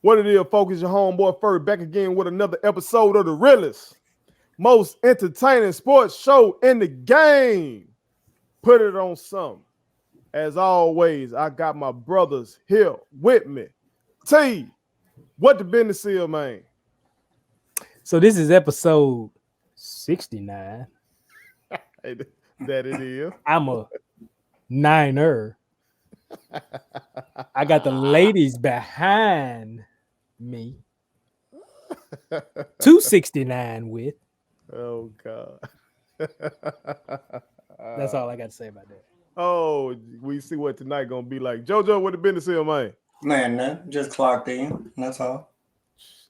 What it is, folks, your homeboy Furry back again with another episode of the realest, most entertaining sports show in the game. Put it on something. As always, I got my brothers here with me. T, what the business is, man? So this is episode 69. Hey, that it is. I'm a niner. I got the ladies behind me. 269 with. Oh, God. That's all I got to say about that. Oh, we see what tonight gonna be like. JoJo, what the business is, man? Man, just clocked in. That's all.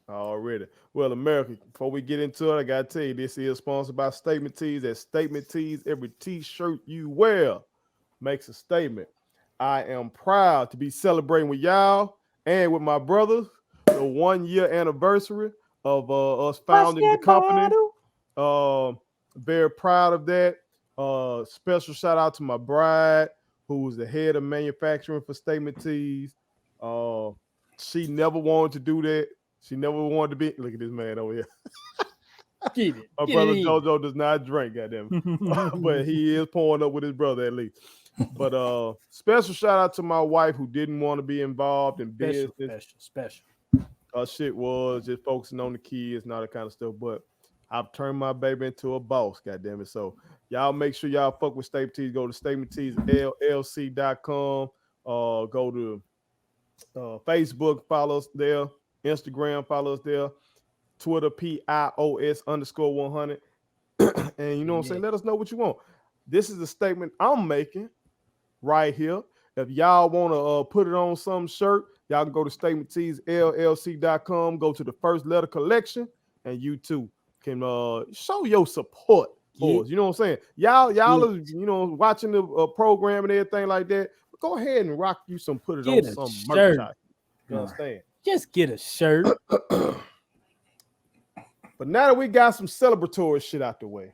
Already. Well, America, before we get into it, I gotta tell you, this is sponsored by Statement Tees. At Statement Tees, every t-shirt you wear makes a statement. I am proud to be celebrating with y'all and with my brothers the 1-year anniversary of us founding the company. Very proud of that. Special shout out to my bride, who was the head of manufacturing for Statement Tees. She never wanted to do that. She never wanted to be. Look at this man over here. Get it. My brother JoJo does not drink, goddamn, but he is pouring up with his brother at least. But special shout out to my wife who didn't want to be involved in business. Special. Shit was just focusing on the kids and all that kind of stuff. But I've turned my baby into a boss, goddamn it. So y'all make sure y'all fuck with Statement Tees. Go to statementteesllc.com. Go to Facebook, follow us there. Instagram, follow us there. Twitter, PIOS_100. And you know what I'm saying? Let us know what you want. This is a statement I'm making right here. If y'all want to put it on some shirt, y'all can go to statementteesllc.com, go to the first letter collection, and you too can show your support for us. You know what I'm saying? Y'all are, watching the program and everything like that. Go ahead and rock you some, put it on some merchandise. You understand? Just get a shirt. But now that we got some celebratory shit out the way,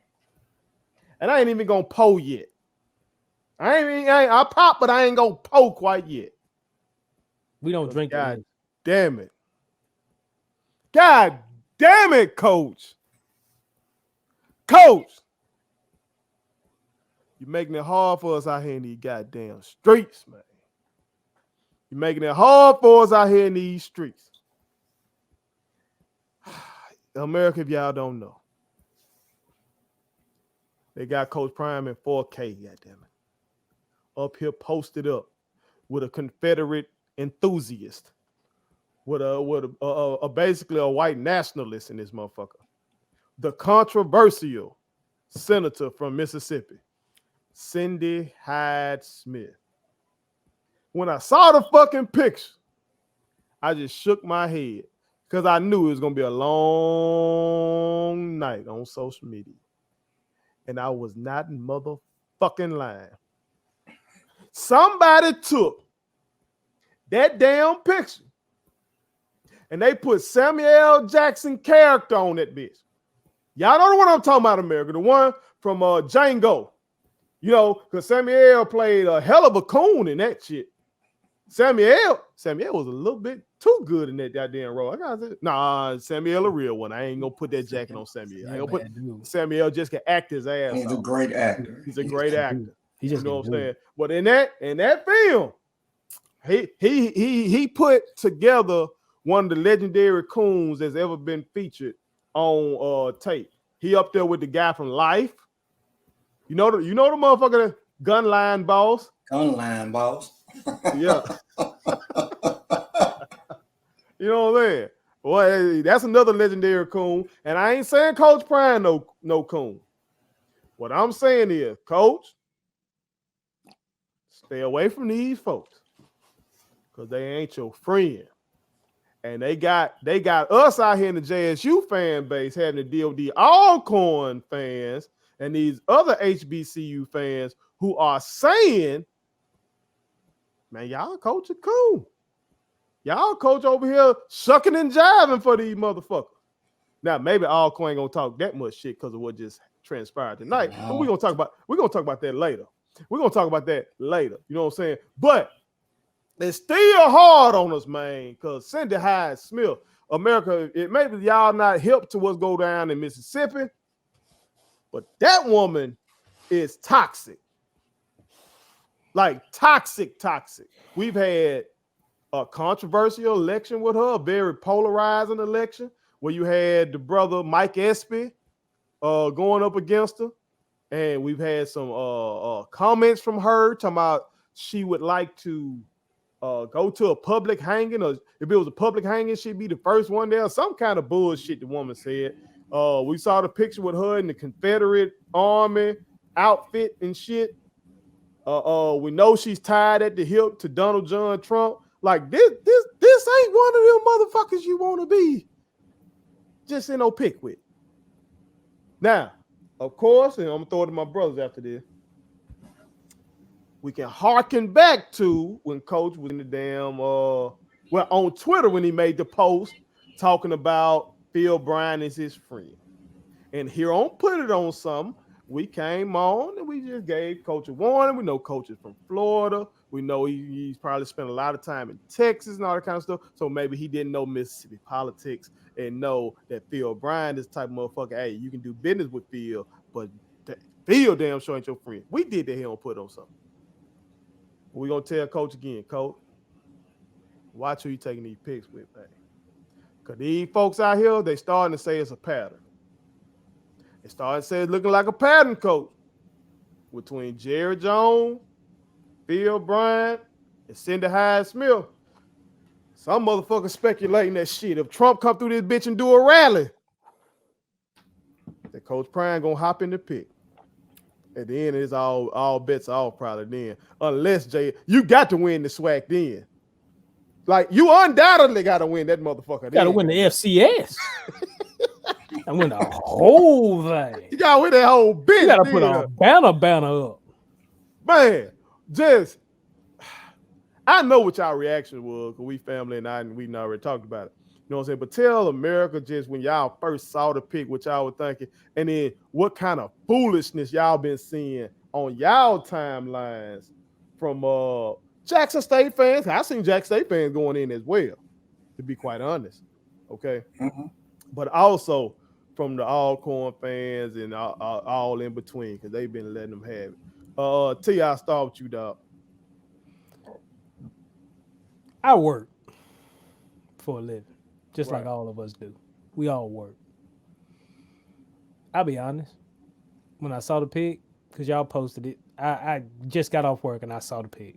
and I ain't even gonna pour yet. I pop, but I ain't gonna pour quite yet. We don't drink. God damn it. God damn it, Coach. Coach. You're making it hard for us out here in these goddamn streets, man. You're making it hard for us out here in these streets. America, if y'all don't know, they got Coach Prime in 4K, goddammit. Up here posted up with a Confederate enthusiast, with a basically a white nationalist in this motherfucker. The controversial senator from Mississippi, Cindy Hyde-Smith. When I saw the fucking picture, I just shook my head because I knew it was going to be a long night on social media. And I was not motherfucking lying. Somebody took that damn picture and they put Samuel L. Jackson character on that bitch. Y'all know the one I'm talking about, America. The one from Django. You know, because Samuel L. played a hell of a coon in that shit. Samuel was a little bit too good in that goddamn role. I gotta say, nah, Samuel a real one. I ain't gonna put that jacket on Samuel. I ain't gonna put Samuel just can act his ass. He's a great actor. He's a great actor. You know what I'm saying? But in that film, he put together one of the legendary coons that's ever been featured on tape. He up there with the guy from Life. You know the motherfucker, Gunline Boss. Gunline Boss. Yeah. You know what I'm saying? Well, that's another legendary coon. And I ain't saying Coach Prime no coon. What I'm saying is, Coach, stay away from these folks. Because they ain't your friend. And they got us out here in the JSU fan base having to deal with the Alcorn fans and these other HBCU fans who are saying, man, y'all coach a coon. Y'all coach over here shucking and jiving for these motherfuckers. Now, maybe Alcorn ain't gonna talk that much shit because of what just transpired tonight. But we're gonna talk about that later. You know what I'm saying? But It's still hard on us, man, because Cindy Hyde-Smith, America, it maybe y'all not hip to what's go down in Mississippi, but that woman is toxic. Like toxic. We've had a controversial election with her, a very polarizing election, where you had the brother Mike Espy going up against her. And we've had some comments from her talking about she would like to go to a public hanging, or if it was a public hanging, she'd be the first one there. Some kind of bullshit the woman said. We saw the picture with her in the Confederate Army outfit and shit. We know she's tied at the hip to Donald John Trump. Like this ain't one of them motherfuckers you want to be just in no pick with. Now, of course, and I'm gonna throw it to my brothers after this. We can harken back to when Coach was in the damn on Twitter when he made the post talking about Phil Bryant is his friend. And here on Put It On Something, we came on and we just gave Coach a warning. We know Coach is from Florida. We know he's probably spent a lot of time in Texas and all that kind of stuff. So maybe he didn't know Mississippi politics and know that Phil Bryant is the type of motherfucker, hey, you can do business with Phil, but Phil damn sure ain't your friend. We did that here on Put On Something. We're going to tell Coach again, Coach, watch who you taking these picks with, man. Because these folks out here, they starting to say it's a pattern. They started to say it's looking like a pattern, Coach, between Jerry Jones, Phil Bryant, and Cindy Hyde-Smith. Some motherfuckers speculating that shit. If Trump come through this bitch and do a rally, that Coach Prime gonna hop in the pick. At the end, it's all bets are off probably then. Unless, Jay, you got to win the SWAC then. Like, you undoubtedly got to win that motherfucker. You got to win the FCS. I win the whole thing. You got to win that whole bitch. You got to put a banner up. Man, I know what y'all reaction was because we family and we already talked about it. You know what I'm saying? But tell America just when y'all first saw the pick, what y'all were thinking, and then what kind of foolishness y'all been seeing on y'all timelines from Jackson State fans. I seen Jackson State fans going in as well, to be quite honest. Okay. Mm-hmm. But also from the Alcorn fans and all in between, because they've been letting them have it. T, I'll start with you, dog. I work for a living, just Right. like all of us do. We all work. I'll be honest. When I saw the pic, because y'all posted it, I just got off work and I saw the pic.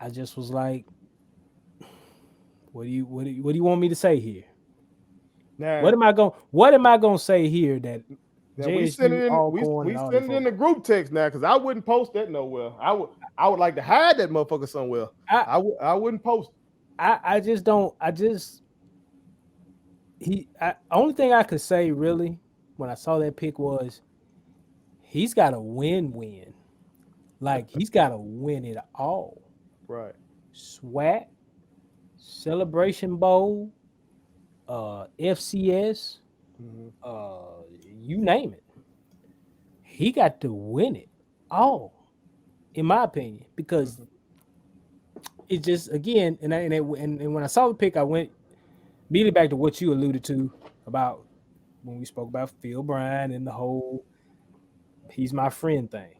I just was like, what do you want me to say here? Now, What am I gonna say here that we send it in the group text now, because I wouldn't post that nowhere. I would like to hide that motherfucker somewhere. I wouldn't post. Only thing I could say really when I saw that pic was he's got a win-win. Like he's got to win it all. Right. SWAC, Celebration Bowl, FCS, you name it. He got to win it all, in my opinion, because it just again, and when I saw the pick, I went immediately back to what you alluded to about when we spoke about Phil Bryant and the whole "he's my friend" thing.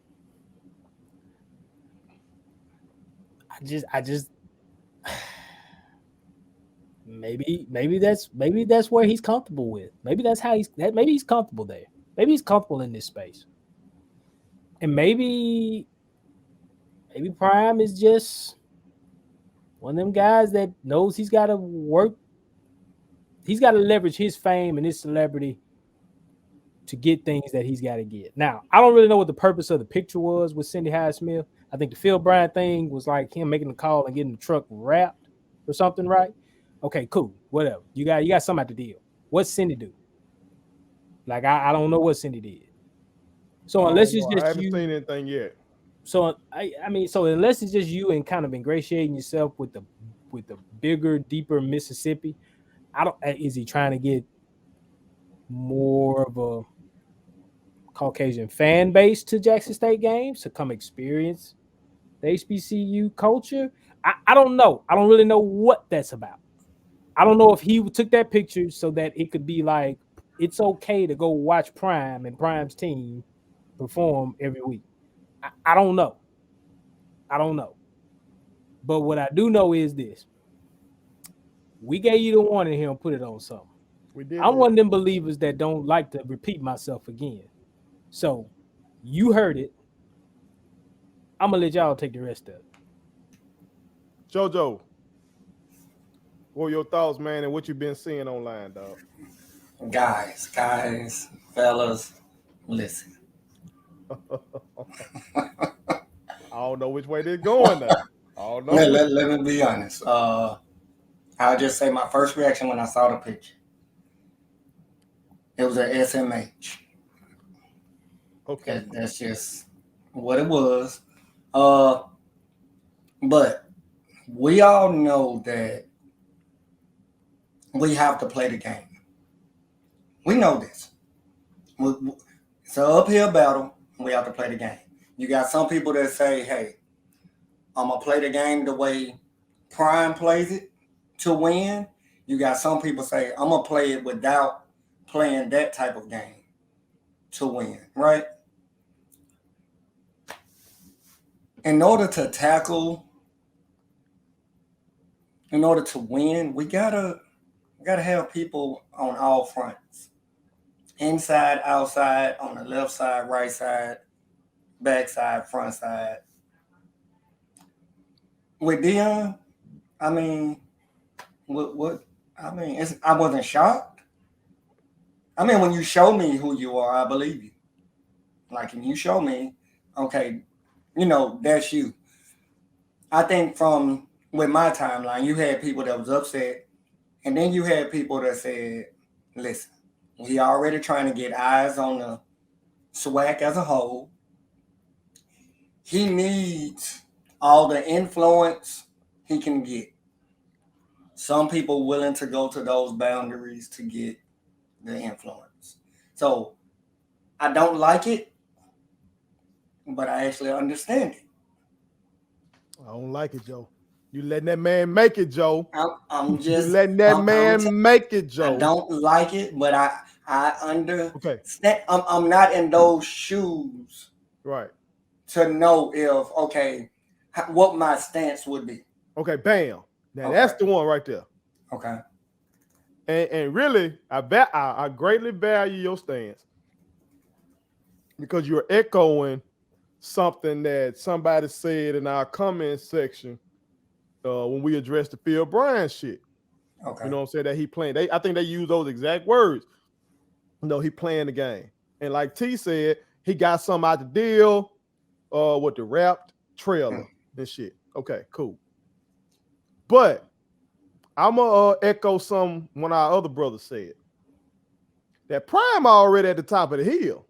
I just maybe that's where he's comfortable with. Maybe that's how maybe he's comfortable there. Maybe he's comfortable in this space. And maybe Prime is just one of them guys that knows he's got to work. He's got to leverage his fame and his celebrity to get things that he's got to get. Now, I don't really know what the purpose of the picture was with Cindy Hyde-Smith. I think the Phil Bryant thing was like him making the call and getting the truck wrapped or something, right? Okay, cool, whatever. You got something at the deal. What's Cindy do? Like I don't know what Cindy did. So unless it's just I haven't seen anything yet. So so unless it's just you and kind of ingratiating yourself with the bigger, deeper Mississippi, is he trying to get more of a Caucasian fan base to Jackson State games to come experience the HBCU culture. I don't know. I don't really know what that's about. I don't know if he took that picture so that it could be like it's okay to go watch Prime and Prime's team perform every week. I don't know. I don't know. But what I do know is this: we gave you the warning here and put it on something. We did. I'm one of them believers that don't like to repeat myself again. So you heard it. I'm gonna let y'all take the rest of it. JoJo, what are your thoughts, man, and what you been seeing online, dog? Guys, fellas, listen. I don't know which way they're going now. I don't know. Let me be honest. I'll just say my first reaction when I saw the picture. It was an SMH. Okay. That's just what it was. But we all know that we have to play the game. We know this. It's an uphill battle. We have to play the game. You got some people that say, hey, I'm going to play the game the way Prime plays it to win. You got some people say, I'm going to play it without playing that type of game to win, right? In order to win, we gotta have people on all fronts. Inside, outside, on the left side, right side, back side, front side. With Deion, I mean, what? I mean, I wasn't shocked. I mean, when you show me who you are, I believe you. Like, when you show me, okay, that's you. I think with my timeline, you had people that was upset, and then you had people that said, listen, we already trying to get eyes on the SWAC as a whole. He needs all the influence he can get. Some people willing to go to those boundaries to get the influence. So I don't like it, but I actually understand it. I don't like it, Joe. You letting that man make it, Joe. I'm just you letting that man make it, Joe. I don't like it, but I understand. Okay. I'm not in those shoes, right, to know what my stance would be. Okay, bam. Now that's the one right there. Okay. And really, I greatly value your stance because you're echoing something that somebody said in our comment section when we addressed the Phil Bryan shit. Okay. You know what I'm saying? That he playing. I think they use those exact words. He playing the game. And like T said, he got something out the deal with the wrapped trailer and shit. Okay, cool. But I'm going to echo one of our other brothers said. That Prime already at the top of the hill.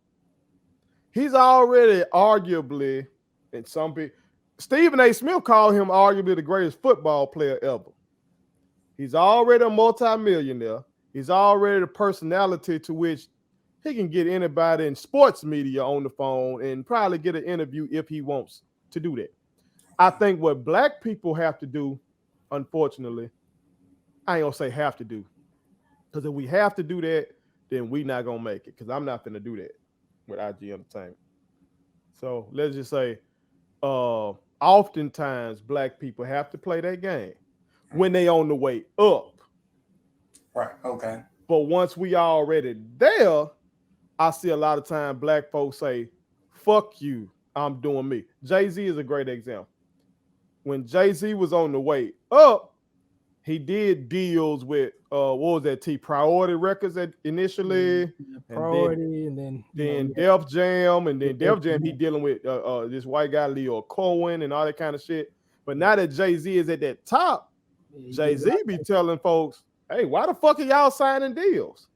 He's already arguably, and some people, Stephen A. Smith called him arguably the greatest football player ever. He's already a multimillionaire. He's already the personality to which he can get anybody in sports media on the phone and probably get an interview if he wants to do that. I think what black people have to do, unfortunately, I ain't gonna say have to do, because if we have to do that, then we not gonna make it, because I'm not gonna do that with IG Entertainment. So let's just say oftentimes black people have to play that game when they on the way up. Right, okay. But once we already there, I see a lot of time black folks say, fuck you, I'm doing me. Jay-Z is a great example. When Jay-Z was on the way up, he did deals with what was that, Priority Records initially, Priority, and then Def Jam, and then Def Jam he dealing with this white guy Leo Cohen and all that kind of shit. But now that Jay-Z is at that top, Jay-Z be telling folks, hey, why the fuck are y'all signing deals?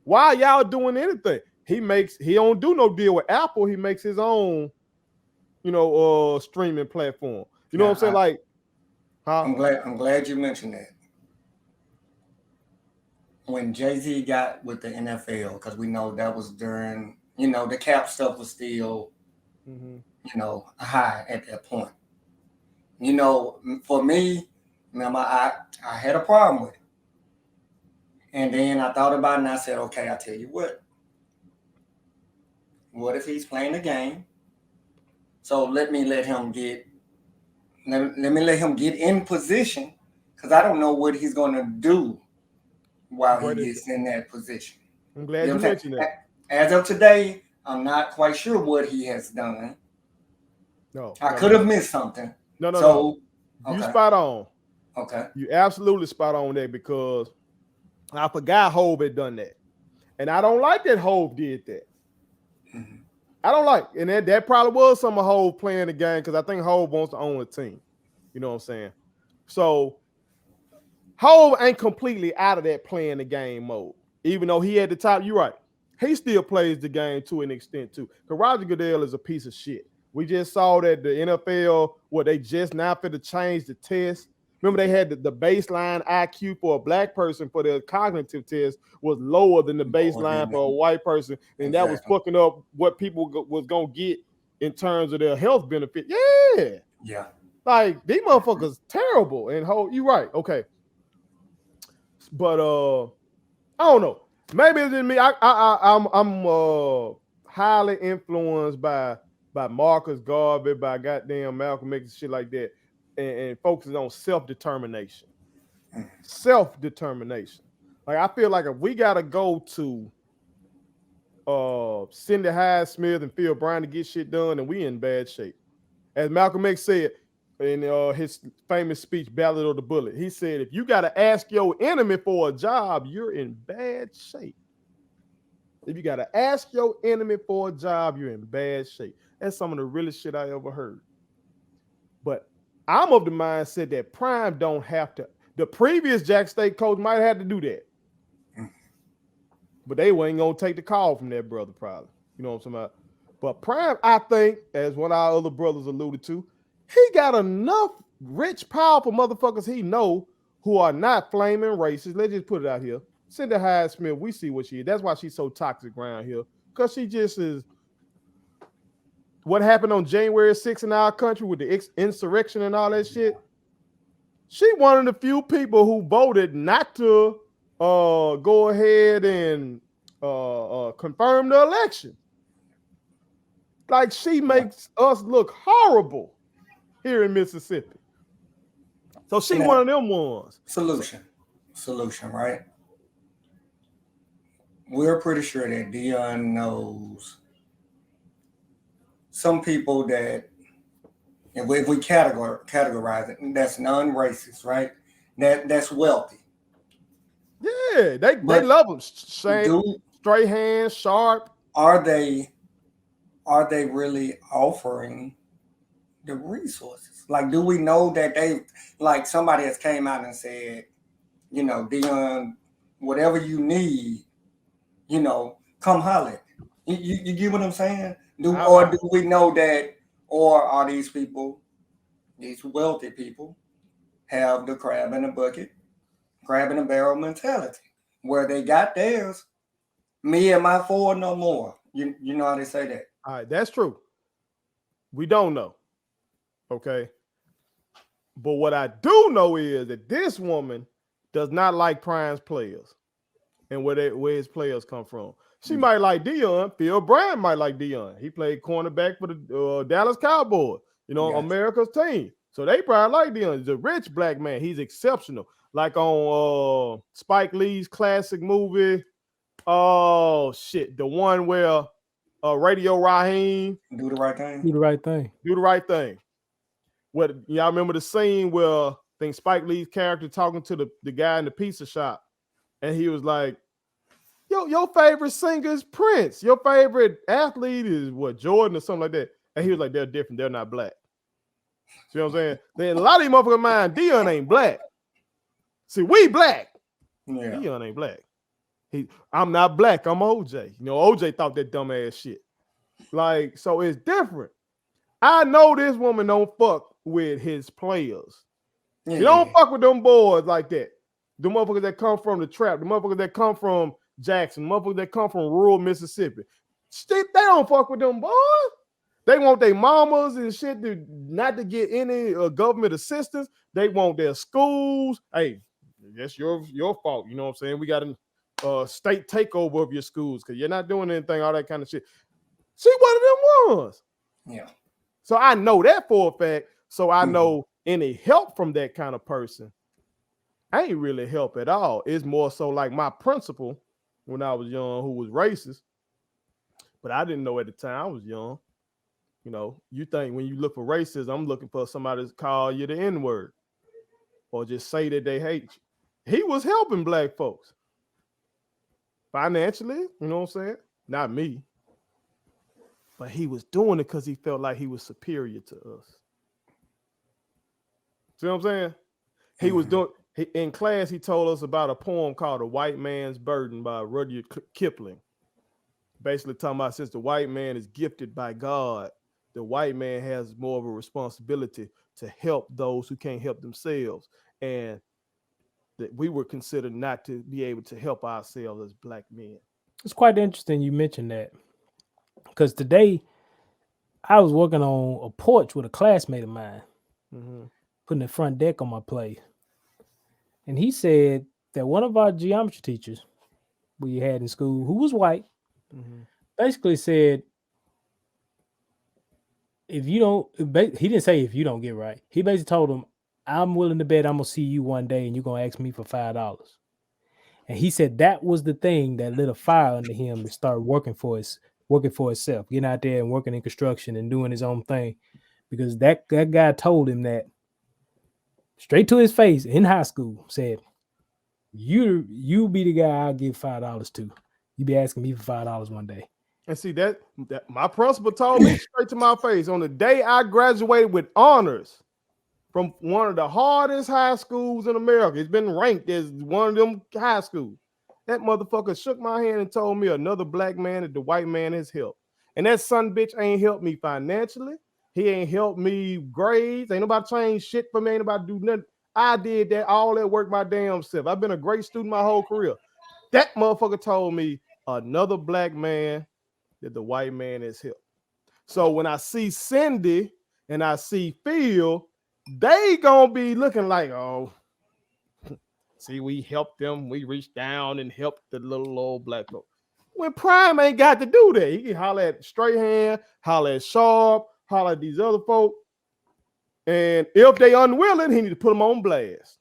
Why are y'all doing anything? He don't do no deal with Apple. He makes his own, streaming platform. You know what I'm saying? Like, I'm glad you mentioned that. When Jay-Z got with the NFL, because we know that was during, the cap stuff was still, high at that point. You know, for me, remember, I had a problem with it. And then I thought about it and I said, okay, I'll tell you what. What if he's playing the game? So let me let him get in position, because I don't know what he's going to do while he gets in that position. I'm glad you mentioned that. As of today, I'm not quite sure what he has done. No, I could have missed something. No. You okay. spot on. Okay. You absolutely spot on there, because I forgot Hove had done that. And I don't like that Hove did that. Mm-hmm. I don't like, and that probably was some of Hove playing the game, because I think Hove wants to own the team. You know what I'm saying? So Hove ain't completely out of that playing the game mode. Even though he at the top, you're right. He still plays the game to an extent too. Because Roger Goodell is a piece of shit. We just saw that the NFL, they just now fit to change the test. Remember, they had the baseline IQ for a black person for their cognitive test was lower than the baseline for a white person. And that was fucking up what people was going to get in terms of their health benefit. Yeah. Yeah. Like, these motherfuckers terrible. And you're right. Okay. But I don't know. Maybe it's in me. I'm highly influenced by Marcus Garvey, by goddamn Malcolm X, shit like that, and focusing on self-determination. Self-determination. Like, I feel like if we gotta go to Cindy Hyde-Smith and Phil Bryant to get shit done, and we in bad shape. As Malcolm X said in his famous speech, Ballad of the Bullet, he said, if you gotta ask your enemy for a job, you're in bad shape. If you gotta ask your enemy for a job, you're in bad shape. That's some of the realest shit I ever heard. But I'm of the mindset that Prime don't have to. The previous Jack State coach might have had to do that. But they ain't gonna take the call from that brother, probably. You know what I'm talking about? But Prime, I think, as one of our other brothers alluded to, he got enough rich, powerful motherfuckers he know who are not flaming racist. Let's just put it out here. Cindy Hyde-Smith, we see what she is. That's why she's so toxic around here. Because she just is. What happened on January 6th in our country with the insurrection and all that shit, she one of the few people who voted not to go ahead and confirm the election. Like, she makes us look horrible here in Mississippi. So she one of them ones. Solution, right? We're pretty sure that Deion knows some people that, if we categorize it, that's non-racist, right? That's wealthy. Yeah, they love them. Straight hands, sharp. Are they really offering the resources? Like, do we know that like somebody has came out and said, you know, Deion, whatever you need, you know, come holler. You get what I'm saying? Do we know that, or are these people, these wealthy people, have the crab in a bucket, crab in a barrel mentality, where they got theirs, me and my four no more. You know how they say that? All right, that's true. We don't know. Okay. But what I do know is that this woman does not like Prime's players and where his players come from. She might like Deion. Phil Bryant might like Deion. He played cornerback for the Dallas Cowboys, you know, America's team. So they probably like Deion. He's a rich black man. He's exceptional. Like on Spike Lee's classic movie, the one where Radio Raheem. Do the right thing. Do the right thing. Do the right thing. What y'all remember the scene where I think Spike Lee's character talking to the guy in the pizza shop, and he was like, your favorite singer is Prince. Your favorite athlete is what, Jordan or something like that. And he was like, they're different. They're not black. See what I'm saying? Then a lot of these motherfuckers mind Deion ain't black. See, we black. Yeah. Deion ain't black. I'm not black. I'm OJ. You know, OJ thought that dumb ass shit. Like, so it's different. I know this woman don't fuck with his players. Yeah. You don't fuck with them boys like that. The motherfuckers that come from the trap, the motherfuckers that come from Jackson, motherfuckers that come from rural Mississippi. They don't fuck with them boys. They want their mamas and shit not to get any government assistance. They want their schools. Hey, that's your fault. You know what I'm saying? We got a state takeover of your schools because you're not doing anything, all that kind of shit. She one of them ones. Yeah. So I know that for a fact. So I know any help from that kind of person ain't really help at all. It's more so like my principal when I was young who was racist. But I didn't know at the time. I was young. You know, you think when you look for racism, I'm looking for somebody to call you the N-word or just say that they hate you. He was helping black folks financially, you know what I'm saying? Not me. But he was doing it because he felt like he was superior to us. See what I'm saying? He was doing, in class, he told us about a poem called A White Man's Burden by Rudyard Kipling. Basically talking about since the white man is gifted by God, the white man has more of a responsibility to help those who can't help themselves. And that we were considered not to be able to help ourselves as black men. It's quite interesting you mentioned that. Because today I was working on a porch with a classmate of mine, putting the front deck on my plate. And he said that one of our geometry teachers we had in school, who was white, basically said, if you don't, he didn't say if you don't get right. He basically told him, I'm willing to bet I'm going to see you one day and you're going to ask me for $5. And he said that was the thing that lit a fire under him to start working for himself, getting out there and working in construction and doing his own thing. Because that guy told him that straight to his face in high school, said, you be the guy I'll give $5 to. You be asking me for $5 one day. And see that my principal told me straight to my face on the day I graduated with honors from one of the hardest high schools in America. It's been ranked as one of them high schools. That motherfucker shook my hand and told me another black man that the white man has helped. And that son bitch ain't helped me financially. He ain't helped me grades. Ain't nobody changed shit for me. Ain't nobody do nothing. I did that, all that work my damn self. I've been a great student my whole career. That motherfucker told me another black man that the white man has helped. So when I see Cindy and I see Phil, they gonna be looking like, oh, see, we helped them. We reached down and helped the little old black folks. When Prime ain't got to do that. He can holler at Straight Hand, holler at Sharp, holler at these other folk. And if they unwilling, he need to put them on blast.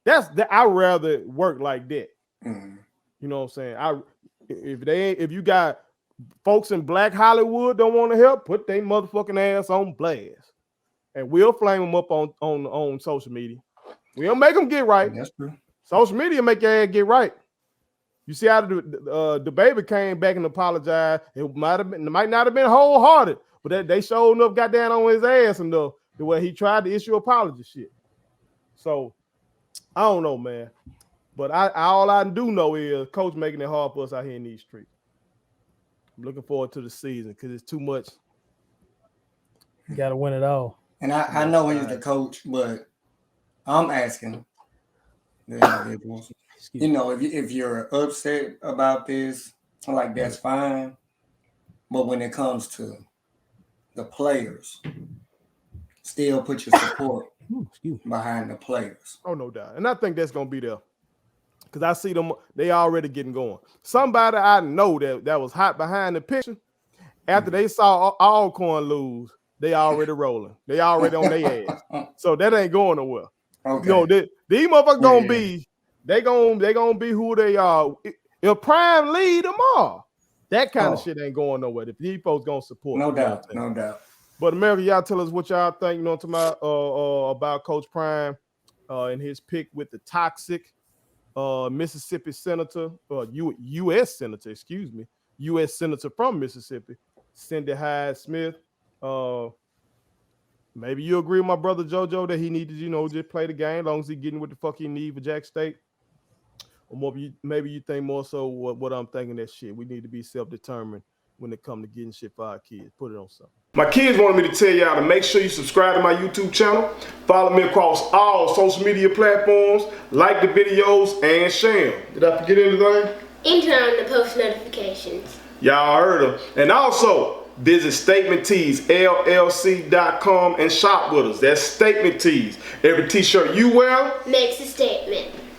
I'd rather work like that. You know what I'm saying? If you got folks in Black Hollywood don't want to help, put their motherfucking ass on blast. And we'll flame them up on social media. We'll make them get right. That's true. Social media make your ass get right. You see how the baby came back and apologized. It might not have been wholehearted, but they sure enough got down on his ass enough the way he tried to issue apology shit. So I don't know, man. But all I do know is coach making it hard for us out here in these streets. I'm looking forward to the season because it's too much. You got to win it all. And I know he's the coach, but I'm asking, you know, if you're upset about this, like that's fine. But when it comes to the players, still put your support behind the players. Oh, no doubt. And I think that's going to be there. Because I see them, they already getting going. Somebody I know that was hot behind the picture, after they saw Alcorn lose, they already rolling. They already on their ass. So that ain't going nowhere. Okay. You know, these motherfuckers gonna be, they gonna be who they are. If Prime lead tomorrow, that kind of shit ain't going nowhere. If these folks gonna support. No doubt, no doubt. But America, y'all tell us what y'all think, you know, about Coach Prime and his pick with the toxic Mississippi senator, U.S. senator, excuse me, U.S. senator from Mississippi, Cindy Hyde-Smith. Maybe you agree with my brother JoJo that he needed, you know, just play the game as long as he getting what the fuck he need for Jack State. Or maybe you think more so what I'm thinking that shit. We need to be self-determined when it comes to getting shit for our kids. Put it on something. My kids wanted me to tell y'all to make sure you subscribe to my YouTube channel, follow me across all social media platforms, like the videos, and share them. Did I forget anything? And turn on the post notifications. Y'all heard them. And also, visit Statement Tees, LLC.com and shop with us. That's Statement Tees. Every t-shirt you wear Makes a statement.